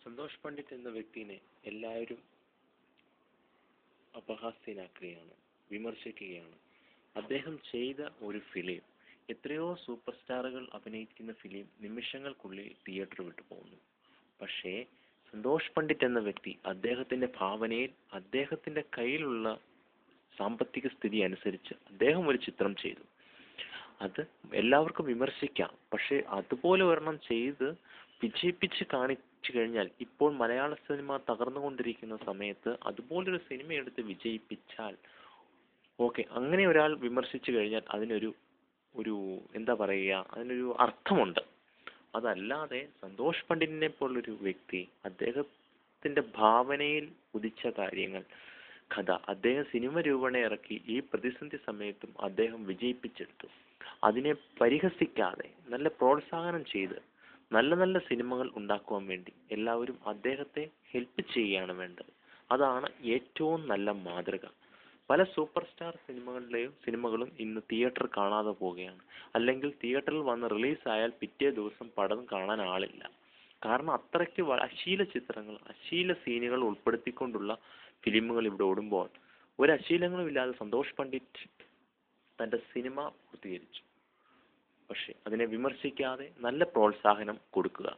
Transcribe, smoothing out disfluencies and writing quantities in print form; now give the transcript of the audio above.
സന്തോഷ് പണ്ഡിറ്റ് എന്ന വ്യക്തിനെ എല്ലാവരും അപഹാസ്യനാക്കുകയാണ്, വിമർശിക്കുകയാണ്. അദ്ദേഹം ചെയ്ത ഒരു ഫിലിം, എത്രയോ സൂപ്പർ സ്റ്റാറുകൾ അഭിനയിക്കുന്ന ഫിലിം നിമിഷങ്ങൾക്കുള്ളിൽ തിയേറ്റർ വിട്ടു പോകുന്നു. പക്ഷേ സന്തോഷ് പണ്ഡിറ്റ് എന്ന വ്യക്തി അദ്ദേഹത്തിന്റെ ഭാവനയിൽ, അദ്ദേഹത്തിന്റെ കയ്യിലുള്ള സാമ്പത്തിക സ്ഥിതി അനുസരിച്ച് അദ്ദേഹം ഒരു ചിത്രം ചെയ്തു. അത് എല്ലാവർക്കും വിമർശിക്കാം, പക്ഷെ അതുപോലെ ഒരെണ്ണം ചെയ്ത് വിജയിപ്പിച്ച് കാണിച്ചു കഴിഞ്ഞാൽ, ഇപ്പോൾ മലയാള സിനിമ തകർന്നുകൊണ്ടിരിക്കുന്ന സമയത്ത് അതുപോലൊരു സിനിമ എടുത്ത് വിജയിപ്പിച്ചാൽ ഓക്കെ, അങ്ങനെ ഒരാൾ വിമർശിച്ചു കഴിഞ്ഞാൽ അതിനൊരു എന്താ പറയുക, അതിനൊരു അർത്ഥമുണ്ട്. അതല്ലാതെ സന്തോഷ് പണ്ഡിറ്റിനെ പോലൊരു വ്യക്തി അദ്ദേഹത്തിന്റെ ഭാവനയിൽ ഉദിച്ച കാര്യങ്ങൾ, കഥ, അദ്ദേഹം സിനിമ രൂപേണ ഇറക്കി ഈ പ്രതിസന്ധി സമയത്തും അദ്ദേഹം വിജയിപ്പിച്ചെടുത്തു. അതിനെ പരിഹസിക്കാതെ നല്ല പ്രോത്സാഹനം ചെയ്ത് നല്ല നല്ല സിനിമകൾ ഉണ്ടാക്കുവാൻ വേണ്ടി എല്ലാവരും അദ്ദേഹത്തെ ഹെൽപ്പ് ചെയ്യുകയാണ് വേണ്ടത്. അതാണ് ഏറ്റവും നല്ല മാതൃക. പല സൂപ്പർ സ്റ്റാർ സിനിമകളും ഇന്ന് തിയേറ്റർ കാണാതെ പോവുകയാണ്. അല്ലെങ്കിൽ തിയേറ്ററിൽ വന്ന് റിലീസായാൽ പിറ്റേ ദിവസം പടം കാണാൻ ആളില്ല. കാരണം അത്രയ്ക്ക് അശ്ലീല ചിത്രങ്ങൾ, അശ്ലീല സീനുകൾ ഉൾപ്പെടുത്തിക്കൊണ്ടുള്ള ഫിലിമുകൾ ഇവിടെ ഓടുമ്പോൾ ഒരു അശ്ലീലങ്ങളും ഇല്ലാതെ സന്തോഷ് പണ്ഡിറ്റ് തന്റെ സിനിമ പൂർത്തീകരിച്ചു. പക്ഷെ അതിനെ വിമർശിക്കാതെ നല്ല പ്രോത്സാഹനം കൊടുക്കുക.